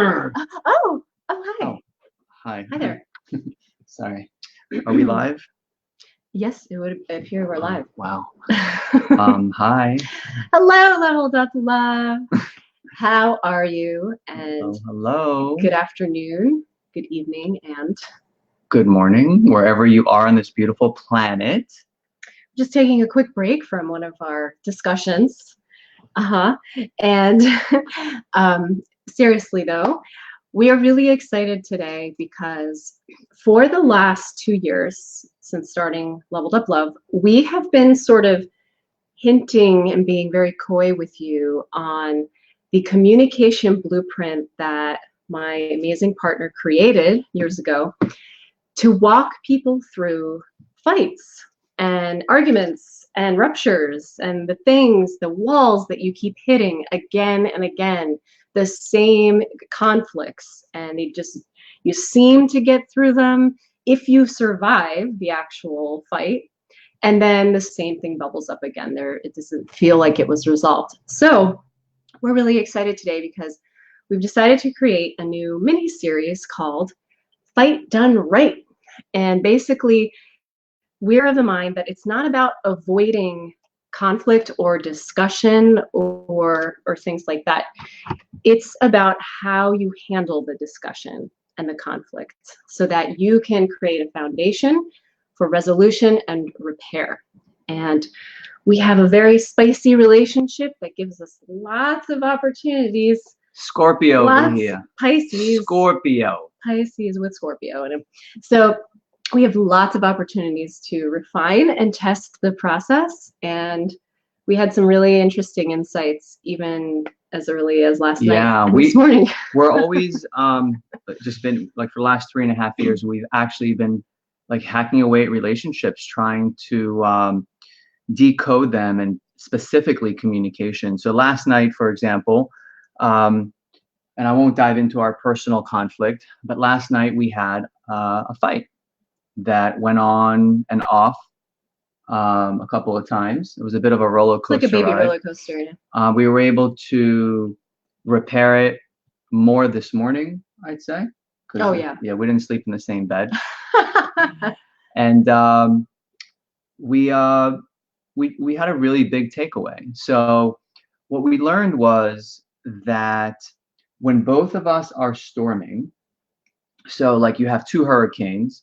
Oh, hi. Oh, hi. Hi there. Sorry. Are we live? Yes, it would appear we're live. Wow. Hi. Hello, Level Up Love. How are you? And Hello. good afternoon, good evening, and good morning, wherever you are on this beautiful planet. Just taking a quick break from one of our discussions. And seriously, though, we are really excited today because for the last 2 years since starting Leveled Up Love, we have been sort of hinting and being very coy with you on the communication blueprint that my amazing partner created years ago to walk people through fights and arguments and ruptures and the walls that you keep hitting again and again, the same conflicts, and you seem to get through them if you survive the actual fight, and then the same thing bubbles up again. It doesn't feel like it was resolved. So we're really excited today because we've decided to create a new mini series called Fight Done Right. And basically, we're of the mind that it's not about avoiding conflict or discussion or things like that. It's about how you handle the discussion and the conflict so that you can create a foundation for resolution and repair. And we have a very spicy relationship that gives us lots of opportunities. Scorpio over here. Pisces. Scorpio. Pisces with Scorpio in him. So we have lots of opportunities to refine and test the process. And we had some really interesting insights, even as early as last night and this morning. We're always just been like for the last 3.5 years, we've actually been like hacking away at relationships, trying to decode them, and specifically communication. So last night, for example, and I won't dive into our personal conflict, but last night we had a fight that went on and off a couple of times. It was a bit of a roller coaster like a baby ride. roller coaster. Yeah. We were able to repair it more this morning, I'd say. Oh yeah. Yeah, we didn't sleep in the same bed. And we had a really big takeaway. So what we learned was that when both of us are storming, so like you have two hurricanes,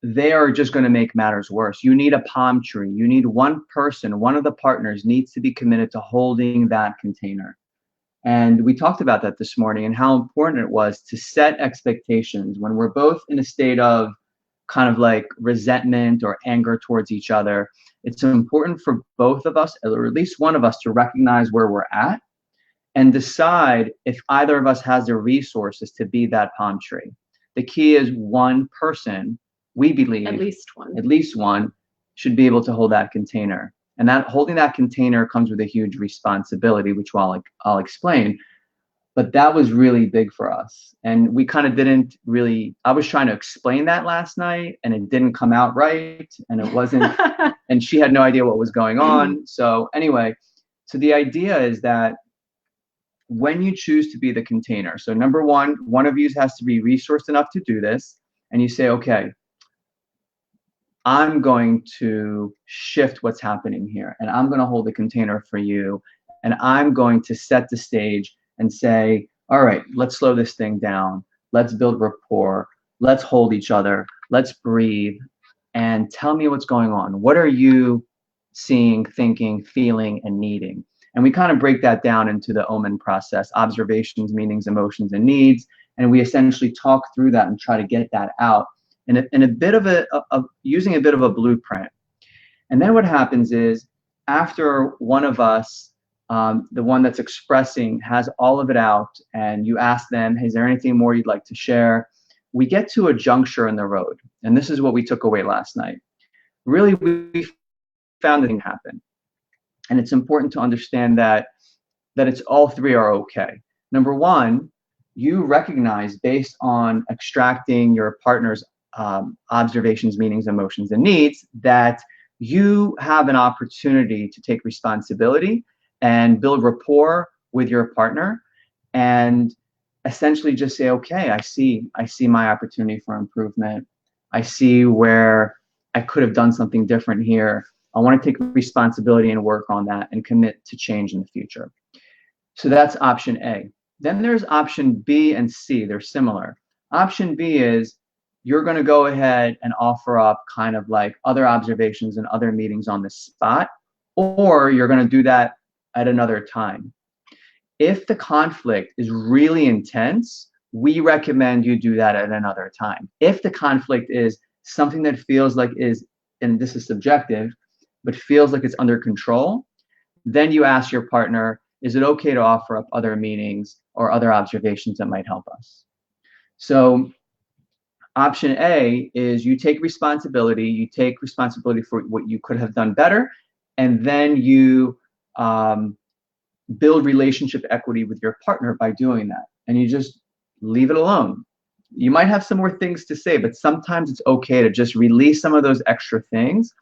they are just going to make matters worse. You need a palm tree. You need one person, one of the partners needs to be committed to holding that container. And we talked about that this morning and how important it was to set expectations when we're both in a state of kind of like resentment or anger towards each other. It's important for both of us, or at least one of us, to recognize where we're at and decide if either of us has the resources to be that palm tree. The key is one person, we believe, at least one should be able to hold that container. And that holding that container comes with a huge responsibility, which I'll explain. But that was really big for us. And we kind of didn't really, I was trying to explain that last night and it didn't come out right. And it wasn't, and she had no idea what was going on. So anyway, so the idea is that when you choose to be the container, so number one of you has to be resourced enough to do this. And you say, okay, I'm going to shift what's happening here and I'm going to hold the container for you. And I'm going to set the stage and say, all right, let's slow this thing down. Let's build rapport. Let's hold each other. Let's breathe and tell me what's going on. What are you seeing, thinking, feeling, and needing? And we kind of break that down into the OMEN process: observations, meanings, emotions, and needs. And we essentially talk through that and try to get that out in a bit of using a bit of a blueprint. And then what happens is, after one of us, the one that's expressing, has all of it out, and you ask them, hey, is there anything more you'd like to share? We get to a juncture in the road. And this is what we took away last night. Really, we found a thing happen. And it's important to understand that it's all three are okay. Number one, you recognize, based on extracting your partner's observations, meanings, emotions, and needs, that you have an opportunity to take responsibility and build rapport with your partner. And essentially just say, okay, I see my opportunity for improvement. I see where I could have done something different here. I want to take responsibility and work on that and commit to change in the future. So that's option A. Then there's option B and C. They're similar. Option B is you're going to go ahead and offer up kind of like other observations and other meetings on the spot, or you're going to do that at another time. If the conflict is really intense, we recommend you do that at another time. If the conflict is something that feels like is, and this is subjective, but feels like it's under control, then you ask your partner, is it okay to offer up other meetings or other observations that might help us? So option A is you take responsibility for what you could have done better, and then you build relationship equity with your partner by doing that, and you just leave it alone. You might have some more things to say, but sometimes it's okay to just release some of those extra things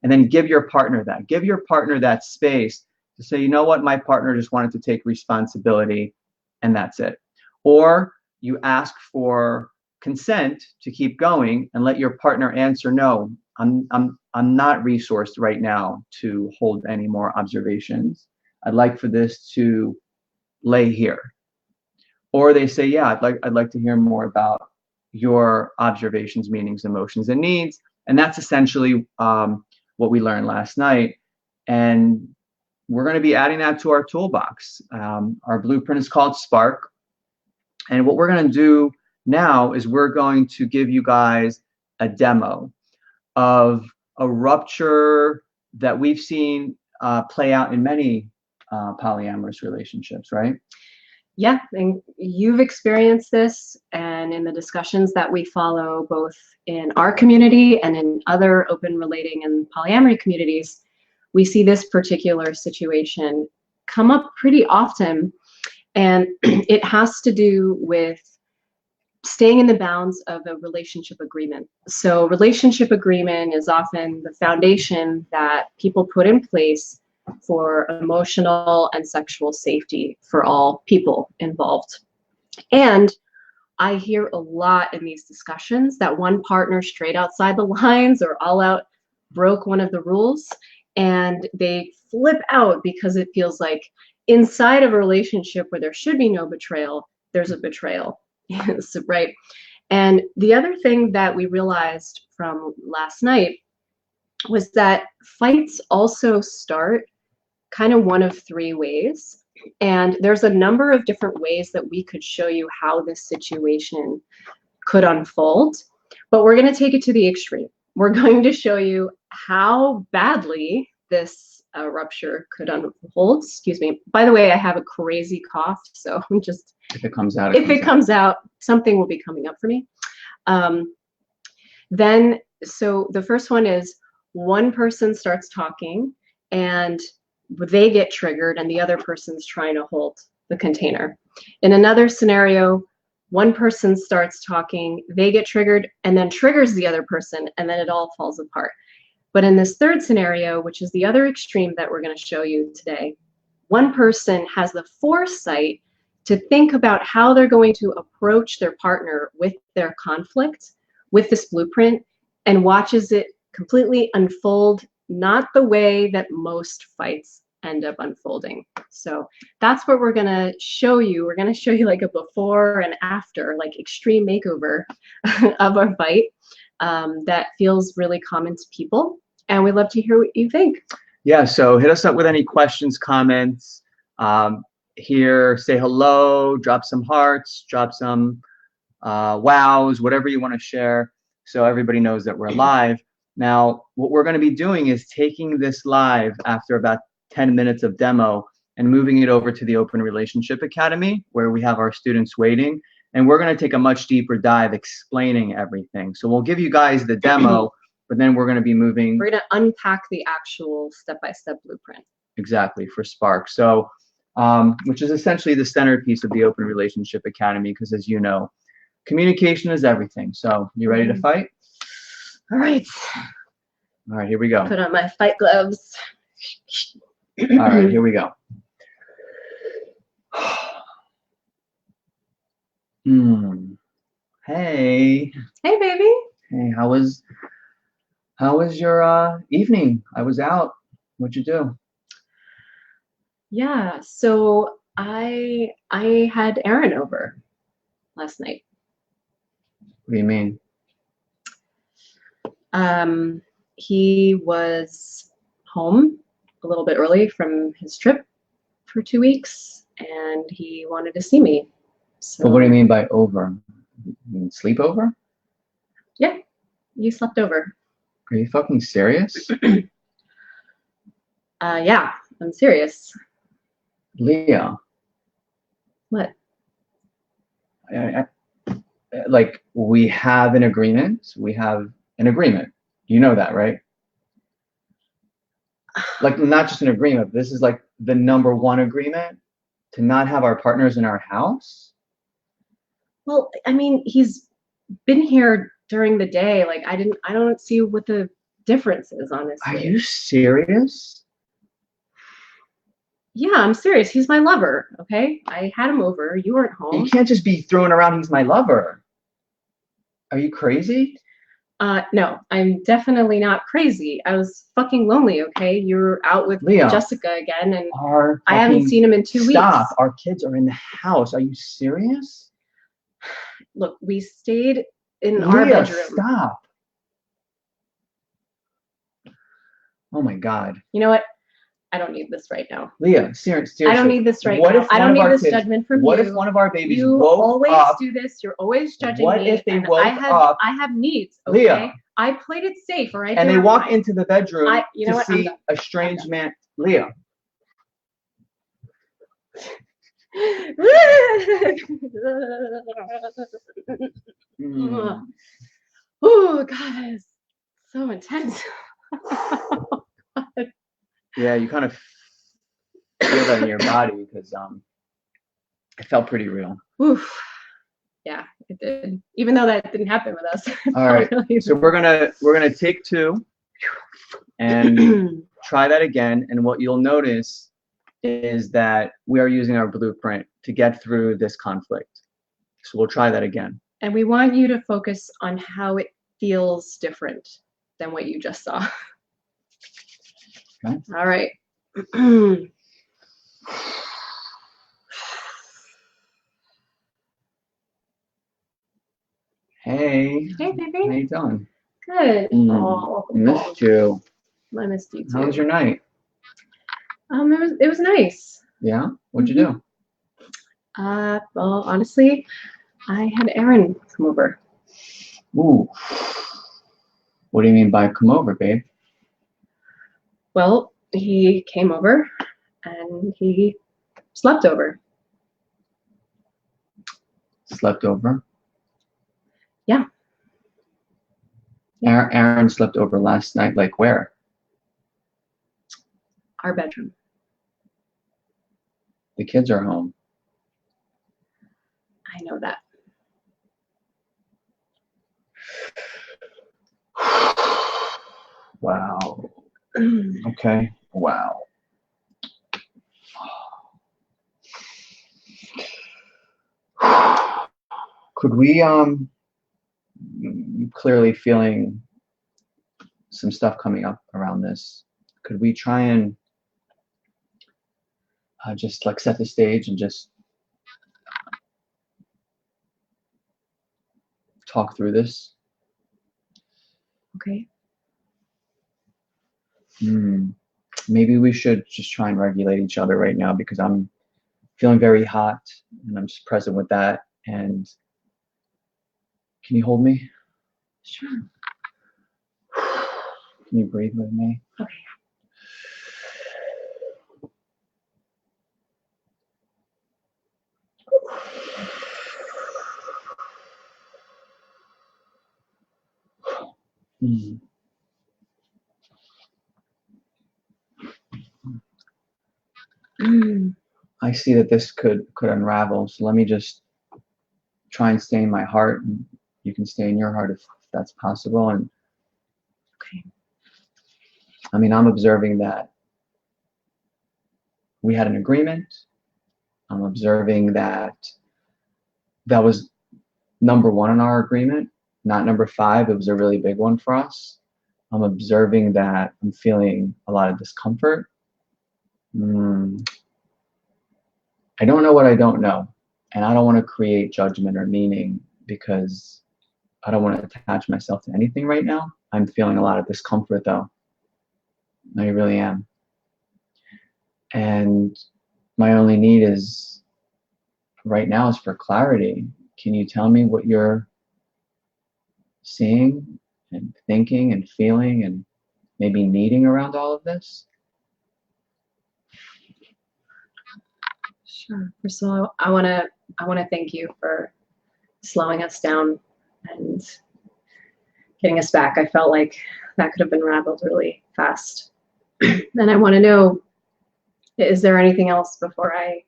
and then give your partner that space to say, you know what, my partner just wanted to take responsibility, and that's it. Or you ask for consent to keep going and let your partner answer, no, I'm not resourced right now to hold any more observations. I'd like for this to lay here. Or they say, yeah, I'd like to hear more about your observations, meanings, emotions, and needs. And that's essentially what we learned last night. And we're going to be adding that to our toolbox. Our blueprint is called Spark. And what we're going to do now is we're going to give you guys a demo of a rupture that we've seen play out in many polyamorous relationships, right? Yeah, and you've experienced this, and in the discussions that we follow both in our community and in other open relating and polyamory communities, we see this particular situation come up pretty often, and it has to do with staying in the bounds of a relationship agreement. So relationship agreement is often the foundation that people put in place for emotional and sexual safety for all people involved. And I hear a lot in these discussions that one partner strayed outside the lines or all out broke one of the rules, and they flip out because it feels like inside of a relationship where there should be no betrayal, there's a betrayal. So, right. And the other thing that we realized from last night was that fights also start kind of one of three ways. And there's a number of different ways that we could show you how this situation could unfold, but we're going to take it to the extreme. We're going to show you how badly this rupture could unfold. Excuse me. By the way, I have a crazy cough, so just if it comes out, comes out, something will be coming up for me. Then, so the first one is one person starts talking and they get triggered and the other person's trying to hold the container. In another scenario, one person starts talking, they get triggered and then triggers the other person, and then it all falls apart. But in this third scenario, which is the other extreme that we're going to show you today, one person has the foresight to think about how they're going to approach their partner with their conflict, with this blueprint, and watches it completely unfold, not the way that most fights end up unfolding. So that's what we're going to show you. We're going to show you like a before and after, like extreme makeover of our fight that feels really common to people. And we'd love to hear what you think. Yeah, so hit us up with any questions, comments. Here, say hello, drop some hearts, drop some wows, whatever you want to share, so everybody knows that we're live. Now, what we're going to be doing is taking this live after about 10 minutes of demo and moving it over to the Open Relationship Academy, where we have our students waiting, and we're going to take a much deeper dive explaining everything. So we'll give you guys the demo, but then we're going to be moving. We're going to unpack the actual step-by-step blueprint. Exactly, for Spark. So which is essentially the centerpiece of the Open Relationship Academy, because as you know, communication is everything. So you ready to fight? All right. All right, here we go. Put on my fight gloves. All right, here we go. Hmm. Hey. Hey, baby. Hey, how was your evening? I was out. What'd you do? Yeah, so I had Aaron over last night. What do you mean? Um, he was home a little bit early from his trip for 2 weeks, and he wanted to see me. But what do you So mean by over? You mean sleepover? yeah, you slept over. Are you fucking serious? Yeah, I'm serious. Leah, What? I, like we have an agreement. We have an agreement. You know that, right? Like not just an agreement. This is like the number one agreement to not have our partners in our house. Well, I mean, he's been here during the day. Like I don't see what the difference is, Are honestly. you serious? Yeah, I'm serious. He's my lover, okay? I had him over. You weren't You home. can't just be throwing around he's my lover. Are you crazy? No, I'm definitely not crazy. I was fucking lonely, okay? You're out with Leah, Jessica again, and our I haven't fucking seen him in 2 weeks. stop. Our kids are in the house. Are you serious? Look, we stayed in our Leah, bedroom. stop. Oh my God. You know what? I don't need this right now. Leah, seriously. I don't need this right What now. if I one don't of need our this kids, judgment from what you. if one of our babies You woke always up? do this. You're always judging What me. if they and woke up? I have needs, okay? Leah, I played it safe, all right? and they were walk fine. into the bedroom you know to what? I'm see done. a strange man. Leah, mm, Oh, God, it's so intense. yeah, you kind of feel that in your body because it felt pretty real. Oof. Yeah, it did. Even though that didn't happen with us. All right, so we're gonna take two and try that again. And what you'll notice is that we are using our blueprint to get through this conflict. So we'll try that again. And we want you to focus on how it feels different than what you just saw. Okay. All right. Hey, Hey, how baby. you doing? Good. Oh, Missed you. I missed you too. How was your night? It was nice. Yeah? What'd you do? Well, honestly, I had Aaron come over. Ooh. What do you mean by come over, babe? Well, he came over and he slept over. Slept over? Yeah. Aaron slept over last night. Like where? Our bedroom. The kids are home. I know that. Wow. Okay. Wow. Could we clearly feeling some stuff coming up around this. Could we try and just like set the stage and just talk through this? Okay. Maybe we should just try and regulate each other right now because I'm feeling very hot and I'm just present with that. And can you hold me? Sure. Can you breathe with me? Okay. I see that this could unravel. So let me just try and stay in my heart, and you can stay in your heart if that's possible. And Okay. I mean, I'm observing that we had an agreement. I'm observing that that was number one in our agreement, not number five. It was a really big one for us. I'm observing that I'm feeling a lot of discomfort. I don't know what I don't know. And I don't want to create judgment or meaning because I don't want to attach myself to anything right now. I'm feeling a lot of discomfort though. I really am. And my only need is right now is for clarity. Can you tell me what you're seeing and thinking and feeling and maybe needing around all of this? Sure. First of all, I want to thank you for slowing us down and getting us back. I felt like that could have been rattled really fast. And I want to know, is there anything else before I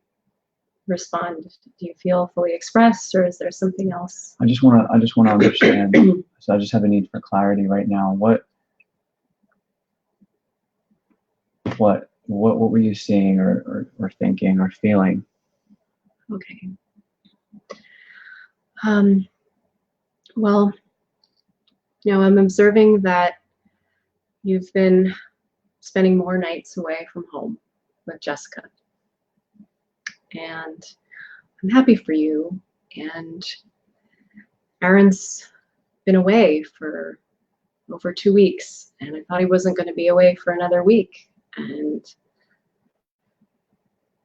respond? Do you feel fully expressed, or is there something else? I just want to understand. So I just have a need for clarity right now. What were you seeing or thinking or feeling? Okay. Well, I'm observing that you've been spending more nights away from home with Jessica. And I'm happy for you. And Aaron's been away for over 2 weeks, and I thought he wasn't going to be away for another week. And,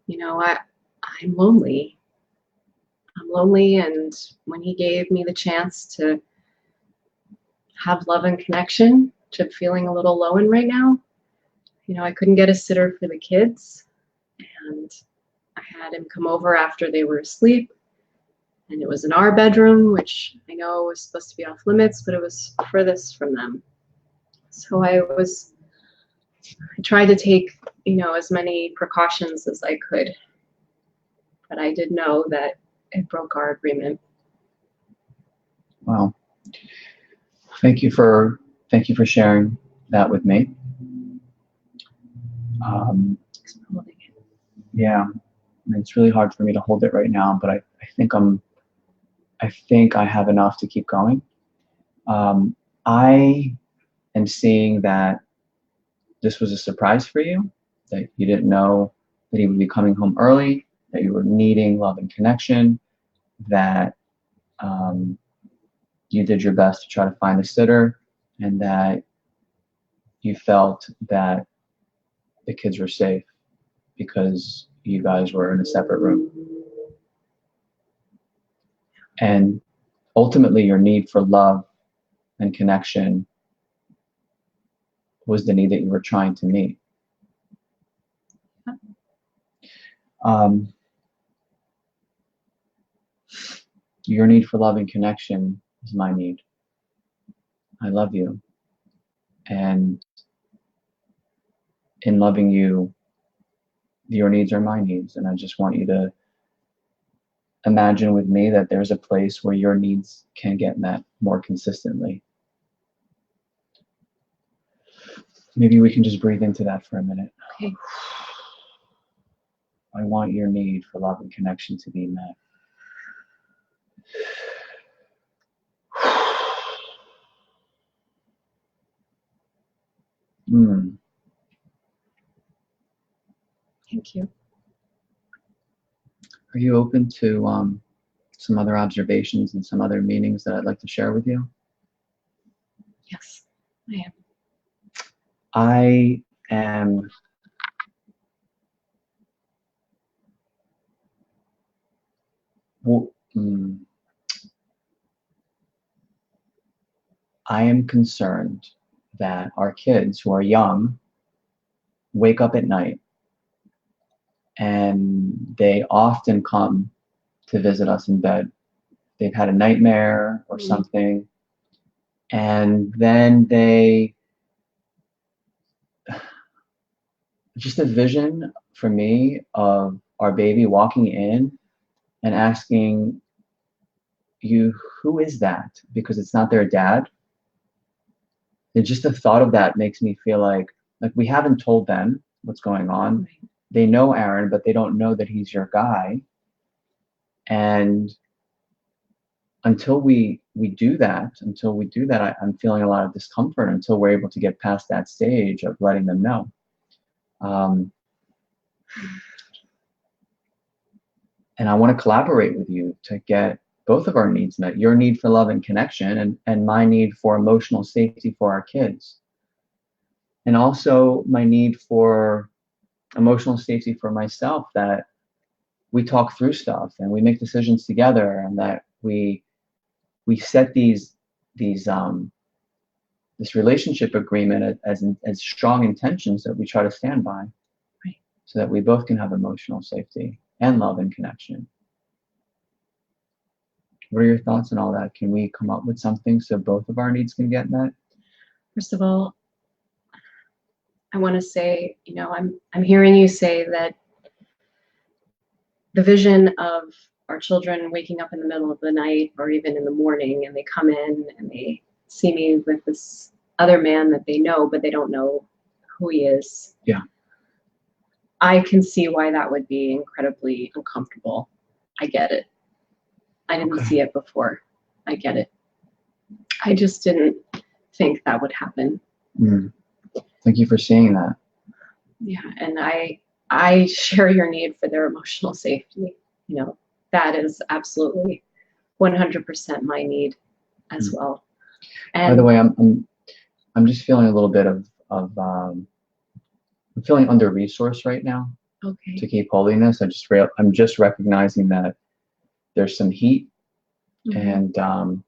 I'm lonely. I'm lonely, and when he gave me the chance to have love and connection, which I'm feeling a little low in right now, I couldn't get a sitter for the kids, and I had him come over after they were asleep, and it was in our bedroom, which I know was supposed to be off limits, but it was furthest from them. So I tried to take, as many precautions as I could, but I did know that it broke our agreement. Wow. Thank you for sharing that with me. Yeah, it's really hard for me to hold it right now, but I think I have enough to keep going. I am seeing that this was a surprise for you, that you didn't know that he would be coming home early, that you were needing love and connection, that you did your best to try to find a sitter, and that you felt that the kids were safe because you guys were in a separate room. And ultimately, your need for love and connection was the need that you were trying to meet. Your need for love and connection is my need. I love you. And in loving you, your needs are my needs. And I just want you to imagine with me that there's a place where your needs can get met more consistently. Maybe we can just breathe into that for a minute. Okay. I want your need for love and connection to be met. Thank you. Are you open to some other observations and some other meanings that I'd like to share with you? Yes, I am. I am I am concerned that our kids who are young wake up at night and they often come to visit us in bed. They've had a nightmare or something, and then just a vision for me of our baby walking in and asking you, who is that? Because it's not their dad. And just the thought of that makes me feel like we haven't told them what's going on. Right. They know Aaron, but they don't know that he's your guy. And until we do that, I'm feeling a lot of discomfort until we're able to get past that stage of letting them know. And I want to collaborate with you to get both of our needs met, your need for love and connection, and my need for emotional safety for our kids. And also my need for emotional safety for myself, that we talk through stuff and we make decisions together, and that we set this relationship agreement as strong intentions that we try to stand by, right, so that we both can have emotional safety and love and connection. What are your thoughts on all that? Can we come up with something so both of our needs can get met? First of all, I want to say, I'm hearing you say that the vision of our children waking up in the middle of the night or even in the morning, and they come in and they see me with this other man that they know, but they don't know who he is. Yeah. I can see why that would be incredibly uncomfortable. I get it. I didn't see it before. I get it. I just didn't think that would happen. Thank you for seeing that. Yeah, and I share your need for their emotional safety. That is absolutely 100% my need as well. And by the way, I'm just feeling a little bit of I'm feeling under-resourced right now. Okay. To keep holding this, I'm just recognizing that there's some heat, and I'm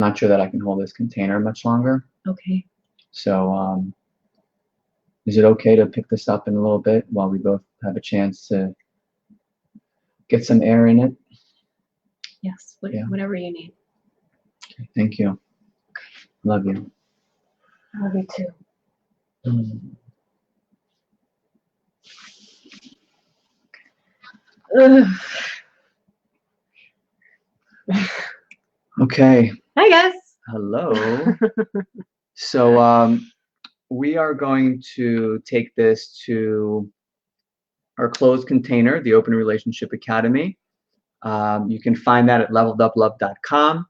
not sure that I can hold this container much longer. Okay. So is it okay to pick this up in a little bit while we both have a chance to get some air in it? Yes, whatever you need. Okay, thank you. Love you. I love you too. Okay. Hi guys. Hello. So we are going to take this to our closed container, the Open Relationship Academy. You can find that at leveluplove.com.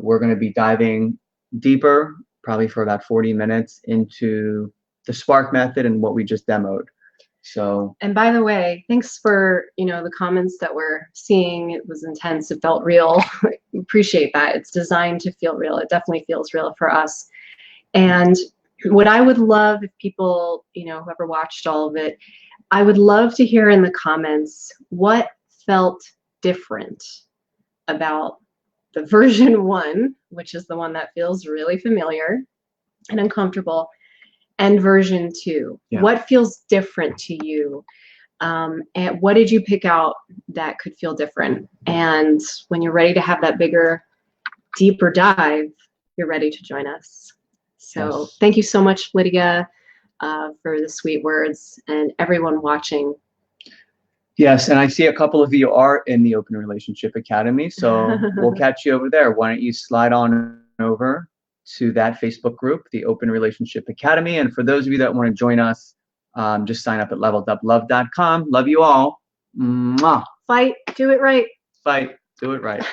We're going to be diving deeper, probably for about 40 minutes, into the Spark method and what we just demoed. So, and by the way, thanks for the comments that we're seeing. It was intense. It felt real. Appreciate that. It's designed to feel real. It definitely feels real for us. And what I would love, if people, whoever watched all of it, I would love to hear in the comments what felt different about the version 1, which is the one that feels really familiar and uncomfortable, and version 2. Yeah. What feels different to you? And what did you pick out that could feel different? And when you're ready to have that bigger, deeper dive, you're ready to join us. So yes. Thank you so much, Lydia, for the sweet words, and everyone watching. Yes, and I see a couple of you are in the Open Relationship Academy, so we'll catch you over there. Why don't you slide on over to that Facebook group, the Open Relationship Academy. And for those of you that want to join us, just sign up at leveluplove.com. Love you all. Mwah. Fight, do it right. Fight, do it right.